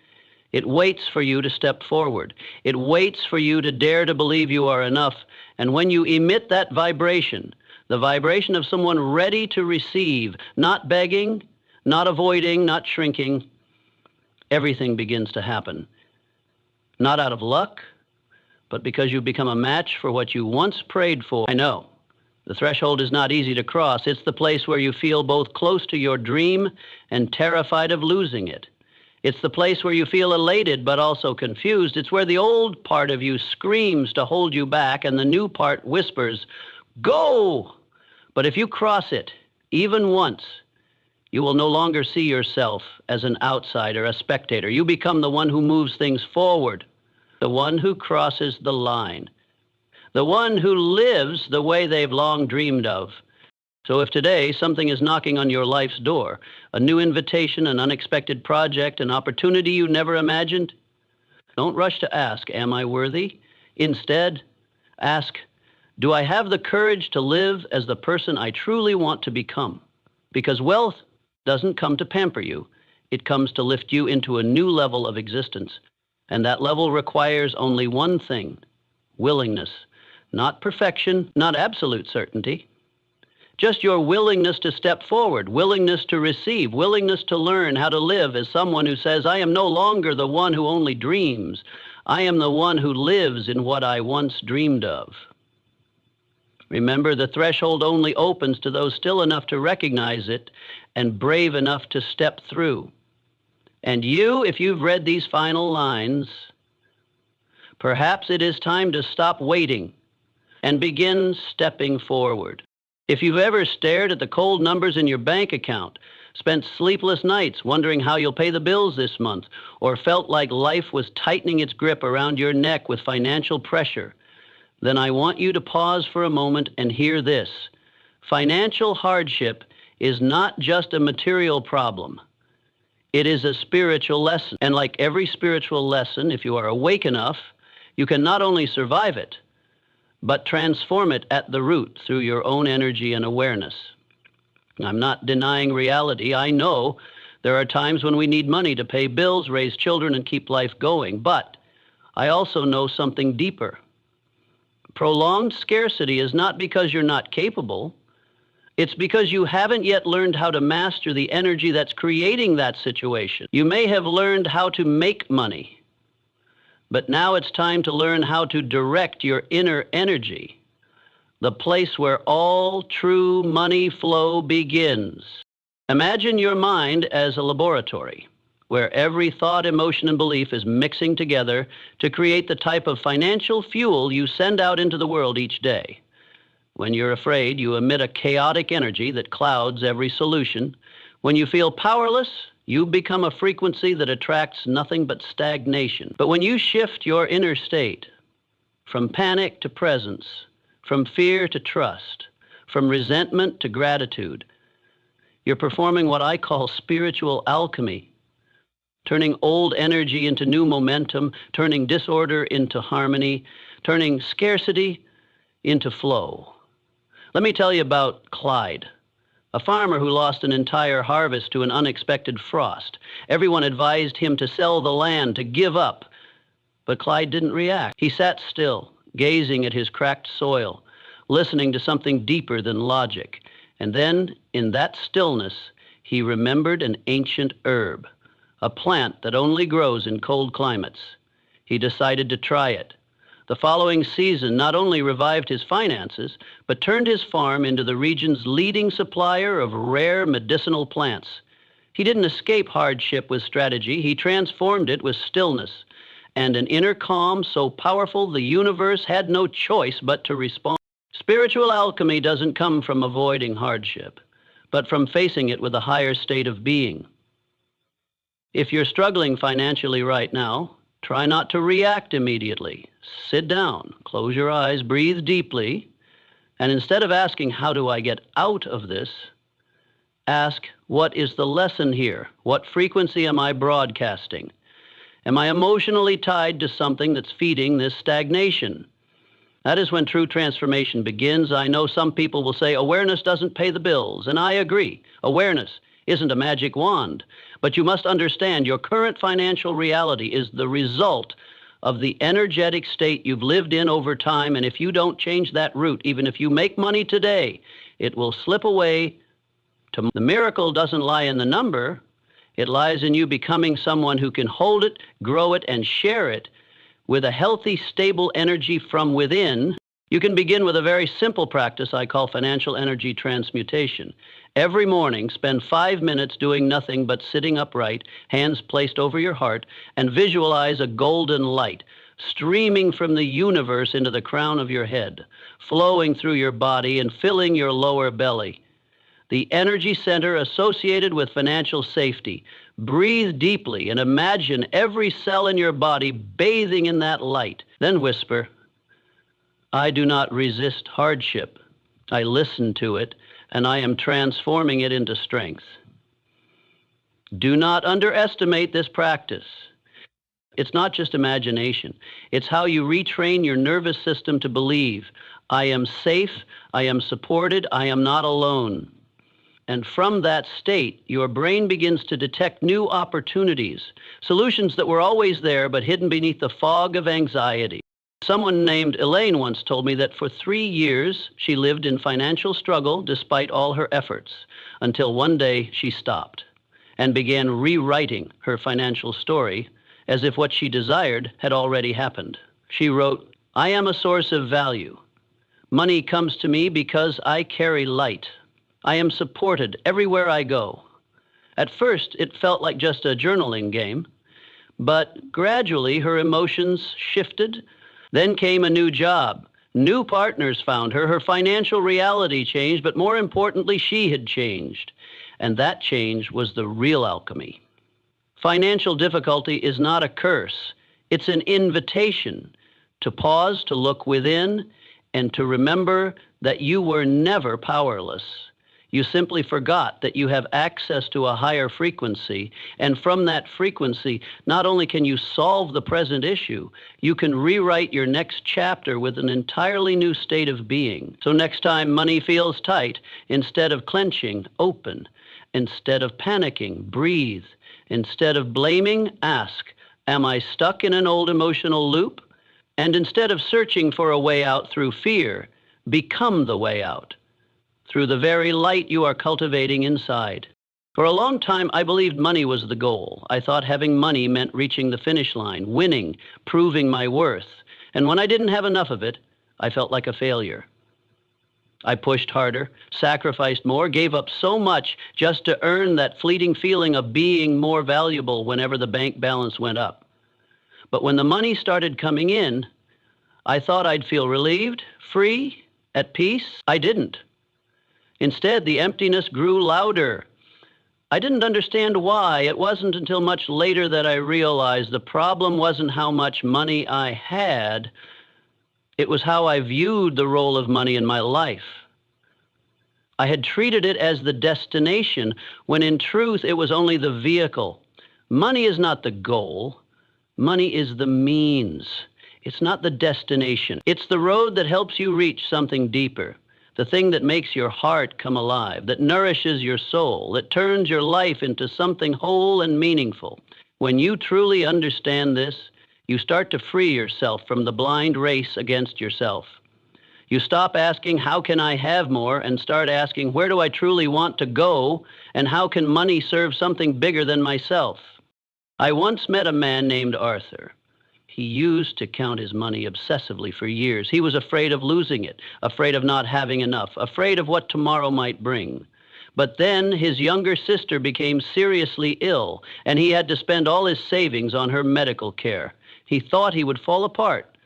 It waits for you to step forward. It waits for you to dare to believe you are enough. And when you emit that vibration, the vibration of someone ready to receive, not begging, not avoiding, not shrinking, everything begins to happen. Not out of luck, but because you become a match for what you once prayed for. I know, the threshold is not easy to cross. It's the place where you feel both close to your dream and terrified of losing it. It's the place where you feel elated but also confused. It's where the old part of you screams to hold you back and the new part whispers, go! But if you cross it, even once, you will no longer see yourself as an outsider, a spectator. You become the one who moves things forward, the one who crosses the line, the one who lives the way they've long dreamed of. So if today something is knocking on your life's door, a new invitation, an unexpected project, an opportunity you never imagined, don't rush to ask, am I worthy? Instead, ask, do I have the courage to live as the person I truly want to become? Because wealth doesn't come to pamper you. It comes to lift you into a new level of existence. And that level requires only one thing, willingness. Not perfection, not absolute certainty. Just your willingness to step forward, willingness to receive, willingness to learn how to live as someone who says, I am no longer the one who only dreams. I am the one who lives in what I once dreamed of. Remember, the threshold only opens to those still enough to recognize it and brave enough to step through. And you, if you've read these final lines, perhaps it is time to stop waiting and begin stepping forward. If you've ever stared at the cold numbers in your bank account, spent sleepless nights wondering how you'll pay the bills this month, or felt like life was tightening its grip around your neck with financial pressure, then I want you to pause for a moment and hear this. Financial hardship is not just a material problem. It is a spiritual lesson. And like every spiritual lesson, if you are awake enough, you can not only survive it, but transform it at the root through your own energy and awareness. I'm not denying reality. I know there are times when we need money to pay bills, raise children, and keep life going. But I also know something deeper. Prolonged scarcity is not because you're not capable. It's because you haven't yet learned how to master the energy that's creating that situation. You may have learned how to make money, But now it's time to learn how to direct your inner energy, the place where all true money flow begins. Imagine your mind as a laboratory, where every thought, emotion, and belief is mixing together to create the type of financial fuel you send out into the world each day. When you're afraid, you emit a chaotic energy that clouds every solution. When you feel powerless, you become a frequency that attracts nothing but stagnation. But when you shift your inner state from panic to presence, from fear to trust, from resentment to gratitude, you're performing what I call spiritual alchemy, turning old energy into new momentum, turning disorder into harmony, turning scarcity into flow. Let me tell you about Clyde, a farmer who lost an entire harvest to an unexpected frost. Everyone advised him to sell the land, to give up. But Clyde didn't react. He sat still, gazing at his cracked soil, listening to something deeper than logic. And then, in that stillness, he remembered an ancient herb, a plant that only grows in cold climates. He decided to try it. The following season not only revived his finances, but turned his farm into the region's leading supplier of rare medicinal plants. He didn't escape hardship with strategy. He transformed it with stillness and an inner calm so powerful the universe had no choice but to respond. Spiritual alchemy doesn't come from avoiding hardship, but from facing it with a higher state of being. If you're struggling financially right now, try not to react immediately. Sit down, close your eyes, breathe deeply, and instead of asking, how do I get out of this, ask, what is the lesson here? What frequency am I broadcasting? Am I emotionally tied to something that's feeding this stagnation? That is when true transformation begins. I know some people will say awareness doesn't pay the bills, and I agree. Awareness isn't a magic wand, but you must understand your current financial reality is the result of the energetic state you've lived in over time, and if you don't change that route, even if you make money today, it will slip away. The miracle doesn't lie in the number. It lies in you becoming someone who can hold it, grow it, and share it with a healthy, stable energy from within. You can begin with a very simple practice I call financial energy transmutation. Every morning, spend 5 minutes doing nothing but sitting upright, hands placed over your heart, and visualize a golden light streaming from the universe into the crown of your head, flowing through your body and filling your lower belly. The energy center associated with financial safety. Breathe deeply and imagine every cell in your body bathing in that light. Then whisper, I do not resist hardship. I listen to it, and I am transforming it into strength. Do not underestimate this practice. It's not just imagination. It's how you retrain your nervous system to believe, I am safe, I am supported, I am not alone. And from that state, your brain begins to detect new opportunities, solutions that were always there but hidden beneath the fog of anxiety. Someone named Elaine once told me that for 3 years, she lived in financial struggle despite all her efforts, until one day she stopped and began rewriting her financial story as if what she desired had already happened. She wrote, I am a source of value. Money comes to me because I carry light. I am supported everywhere I go. At first, it felt like just a journaling game, but gradually her emotions shifted. Then came a new job. New partners found her. Her financial reality changed, but more importantly, she had changed. And that change was the real alchemy. Financial difficulty is not a curse. It's an invitation to pause, to look within, and to remember that you were never powerless. You simply forgot that you have access to a higher frequency, and from that frequency, not only can you solve the present issue, you can rewrite your next chapter with an entirely new state of being. So next time money feels tight, instead of clenching, open. Instead of panicking, breathe. Instead of blaming, ask, am I stuck in an old emotional loop? And instead of searching for a way out through fear, become the way out through the very light you are cultivating inside. For a long time, I believed money was the goal. I thought having money meant reaching the finish line, winning, proving my worth. And when I didn't have enough of it, I felt like a failure. I pushed harder, sacrificed more, gave up so much just to earn that fleeting feeling of being more valuable whenever the bank balance went up. But when the money started coming in, I thought I'd feel relieved, free, at peace. I didn't. Instead, the emptiness grew louder. I didn't understand why. It wasn't until much later that I realized the problem wasn't how much money I had. It was how I viewed the role of money in my life. I had treated it as the destination, when in truth it was only the vehicle. Money is not the goal. Money is the means. It's not the destination. It's the road that helps you reach something deeper, the thing that makes your heart come alive, that nourishes your soul, that turns your life into something whole and meaningful. When you truly understand this, you start to free yourself from the blind race against yourself. You stop asking, how can I have more, and start asking, where do I truly want to go, and how can money serve something bigger than myself? I once met a man named Arthur. He used to count his money obsessively for years. He was afraid of losing it, afraid of not having enough, afraid of what tomorrow might bring. But then his younger sister became seriously ill, and he had to spend all his savings on her medical care. He thought he would fall apart.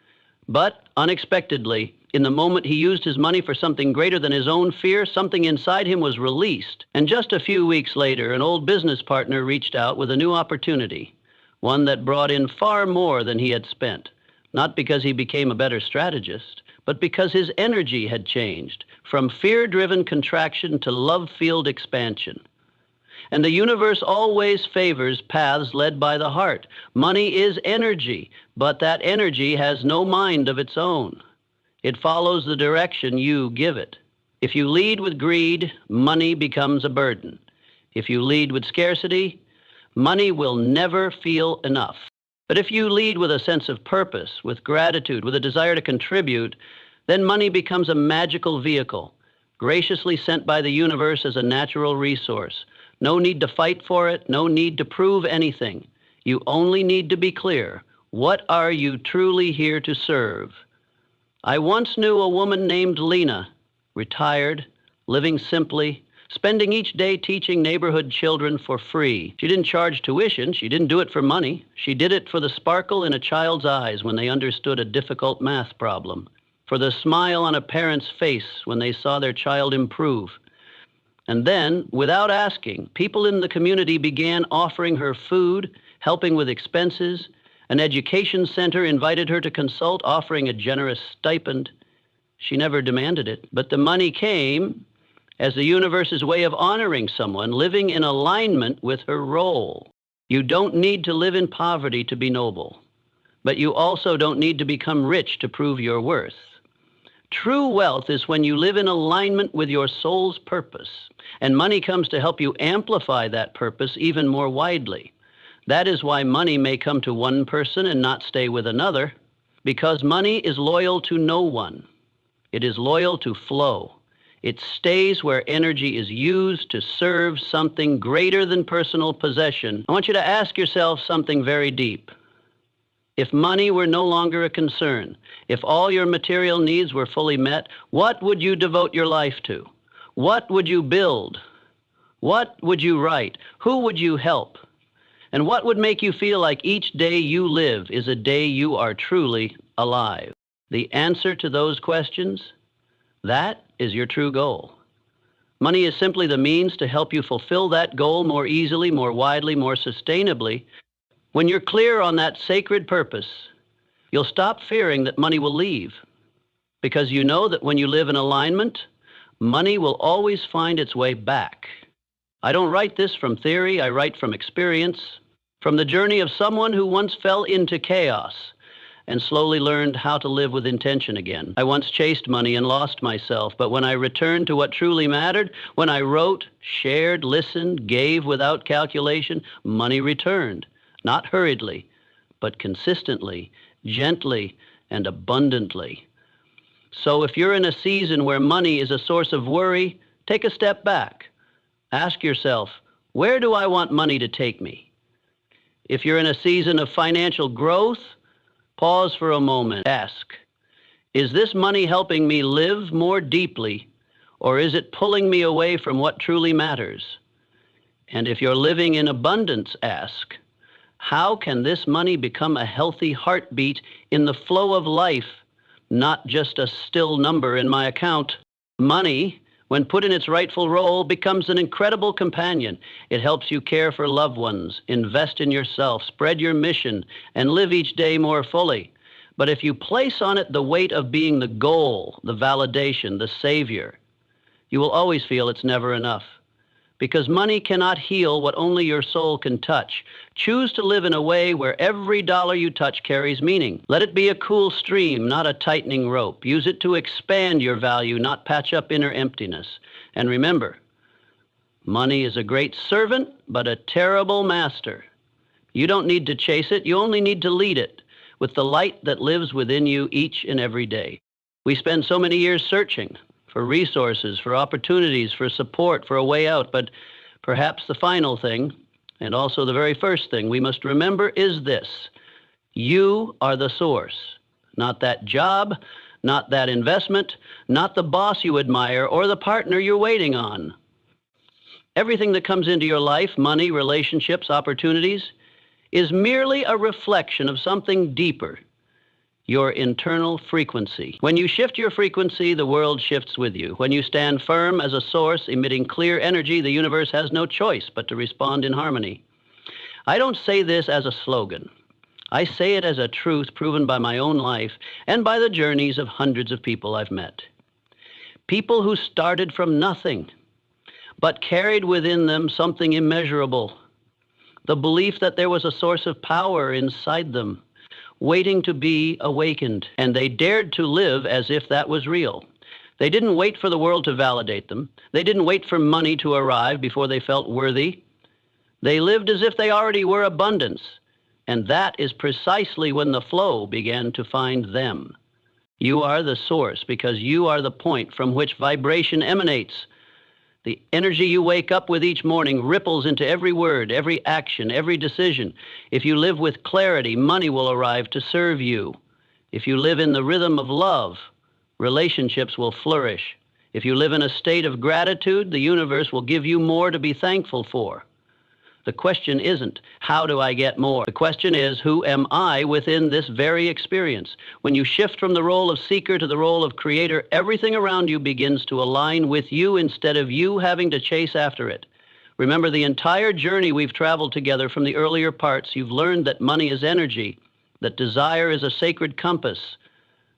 But unexpectedly, in the moment he used his money for something greater than his own fear, something inside him was released. And just a few weeks later, an old business partner reached out with a new opportunity, one that brought in far more than he had spent, not because he became a better strategist, but because his energy had changed from fear-driven contraction to love-filled expansion. And the universe always favors paths led by the heart. Money is energy, but that energy has no mind of its own. It follows the direction you give it. If you lead with greed, money becomes a burden. If you lead with scarcity, money will never feel enough. But if you lead with a sense of purpose, with gratitude, with a desire to contribute, then money becomes a magical vehicle, graciously sent by the universe as a natural resource. No need to fight for it, no need to prove anything. You only need to be clear. What are you truly here to serve? I once knew a woman named Lena, retired, living simply, spending each day teaching neighborhood children for free. She didn't charge tuition. She didn't do it for money. She did it for the sparkle in a child's eyes when they understood a difficult math problem, for the smile on a parent's face when they saw their child improve. And then, without asking, people in the community began offering her food, helping with expenses. An education center invited her to consult, offering a generous stipend. She never demanded it, but the money came as the universe's way of honoring someone living in alignment with her role. You don't need to live in poverty to be noble, but you also don't need to become rich to prove your worth. True wealth is when you live in alignment with your soul's purpose, and money comes to help you amplify that purpose even more widely. That is why money may come to one person and not stay with another, because money is loyal to no one. It is loyal to flow. It stays where energy is used to serve something greater than personal possession. I want you to ask yourself something very deep. If money were no longer a concern, if all your material needs were fully met, what would you devote your life to? What would you build? What would you write? Who would you help? And what would make you feel like each day you live is a day you are truly alive? The answer to those questions, that is your true goal. Money is simply the means to help you fulfill that goal more easily, more widely, more sustainably. When you're clear on that sacred purpose, you'll stop fearing that money will leave, because you know that when you live in alignment, money will always find its way back. I don't write this from theory, I write from experience, from the journey of someone who once fell into chaos and slowly learned how to live with intention again. I once chased money and lost myself, but when I returned to what truly mattered, when I wrote, shared, listened, gave without calculation, money returned, not hurriedly, but consistently, gently, and abundantly. So if you're in a season where money is a source of worry, take a step back. Ask yourself, Where do I want money to take me? If you're in a season of financial growth, pause for a moment. Ask, is this money helping me live more deeply, or is it pulling me away from what truly matters? And if you're living in abundance, ask, how can this money become a healthy heartbeat in the flow of life, not just a still number in my account? Money, when put in its rightful role, becomes an incredible companion. It helps you care for loved ones, invest in yourself, spread your mission, and live each day more fully. But if you place on it the weight of being the goal, the validation, the savior, you will always feel it's never enough. Because money cannot heal what only your soul can touch. Choose to live in a way where every dollar you touch carries meaning. Let it be a cool stream, not a tightening rope. Use it to expand your value, not patch up inner emptiness. And remember, money is a great servant, but a terrible master. You don't need to chase it, you only need to lead it with the light that lives within you each and every day. We spend so many years searching for resources, for opportunities, for support, for a way out. But perhaps the final thing, and also the very first thing we must remember is this: you are the source, not that job, not that investment, not the boss you admire or the partner you're waiting on. Everything that comes into your life, money, relationships, opportunities, is merely a reflection of something deeper, your internal frequency. When you shift your frequency, the world shifts with you. When you stand firm as a source emitting clear energy, the universe has no choice but to respond in harmony. I don't say this as a slogan. I say it as a truth proven by my own life and by the journeys of hundreds of people I've met. People who started from nothing, but carried within them something immeasurable. The belief that there was a source of power inside them, waiting to be awakened, and they dared to live as if that was real. They didn't wait for the world to validate them. They didn't wait for money to arrive before they felt worthy. They lived as if they already were abundance, and that is precisely when the flow began to find them. You are the source because you are the point from which vibration emanates. The energy you wake up with each morning ripples into every word, every action, every decision. If you live with clarity, money will arrive to serve you. If you live in the rhythm of love, relationships will flourish. If you live in a state of gratitude, the universe will give you more to be thankful for. The question isn't, how do I get more? The question is, who am I within this very experience? When you shift from the role of seeker to the role of creator, everything around you begins to align with you instead of you having to chase after it. Remember, the entire journey we've traveled together from the earlier parts, you've learned that money is energy, that desire is a sacred compass,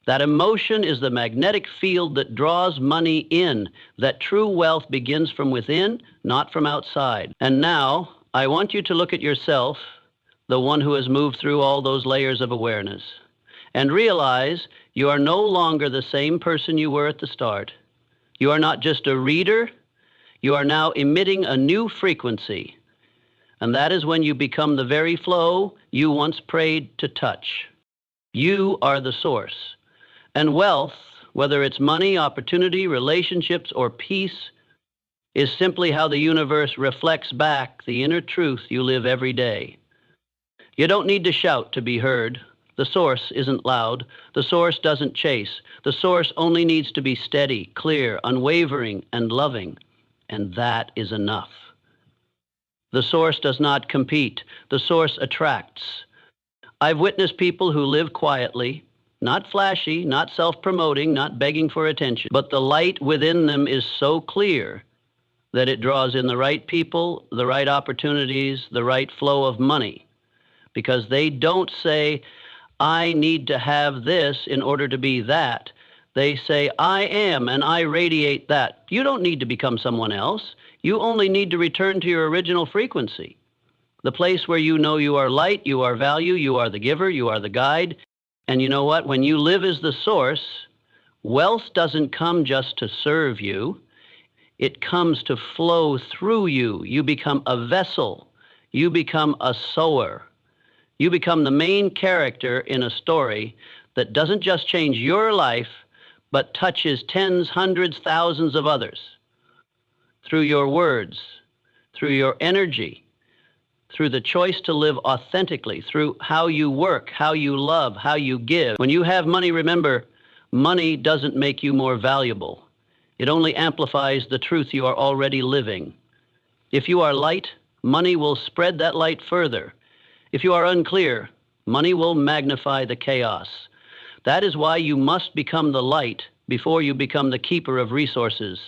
that emotion is the magnetic field that draws money in, that true wealth begins from within, not from outside. And now, I want you to look at yourself, the one who has moved through all those layers of awareness, and realize you are no longer the same person you were at the start. You are not just a reader, you are now emitting a new frequency, and that is when you become the very flow you once prayed to touch. You are the source, and wealth, whether it's money, opportunity, relationships, or peace, is simply how the universe reflects back the inner truth you live every day. You don't need to shout to be heard. The source isn't loud. The source doesn't chase. The source only needs to be steady, clear, unwavering, and loving, and that is enough. The source does not compete. The source attracts. I've witnessed people who live quietly, not flashy, not self-promoting, not begging for attention, but the light within them is so clear that it draws in the right people, the right opportunities, the right flow of money. Because they don't say, I need to have this in order to be that. They say, I am, and I radiate that. You don't need to become someone else. You only need to return to your original frequency. The place where you know you are light, you are value, you are the giver, you are the guide. And you know what? When you live as the source, wealth doesn't come just to serve you. It comes to flow through you. You become a vessel. You become a sower. You become the main character in a story that doesn't just change your life, but touches tens, hundreds, thousands of others. Through your words, through your energy, through the choice to live authentically, through how you work, how you love, how you give. When you have money, remember, money doesn't make you more valuable. It only amplifies the truth you are already living. If you are light, money will spread that light further. If you are unclear, money will magnify the chaos. That is why you must become the light before you become the keeper of resources.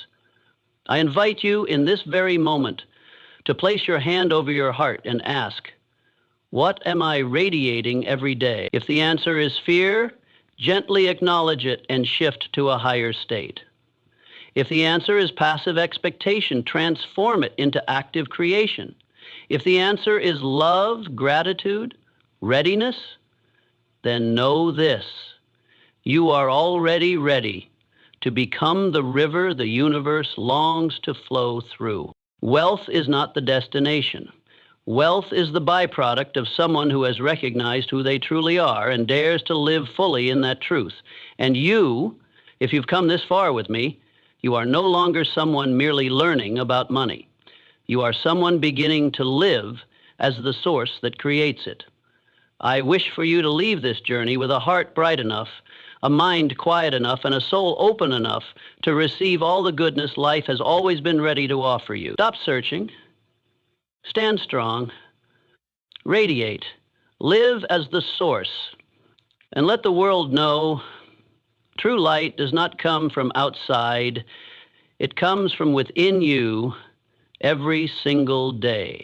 I invite you in this very moment to place your hand over your heart and ask, what am I radiating every day? If the answer is fear, gently acknowledge it and shift to a higher state. If the answer is passive expectation, transform it into active creation. If the answer is love, gratitude, readiness, then know this: you are already ready to become the river the universe longs to flow through. Wealth is not the destination. Wealth is the byproduct of someone who has recognized who they truly are and dares to live fully in that truth. And you, if you've come this far with me, you are no longer someone merely learning about money. You are someone beginning to live as the source that creates it. I wish for you to leave this journey with a heart bright enough, a mind quiet enough, and a soul open enough to receive all the goodness life has always been ready to offer you. Stop searching. Stand strong. Radiate. Live as the source. And let the world know true light does not come from outside. It comes from within you every single day.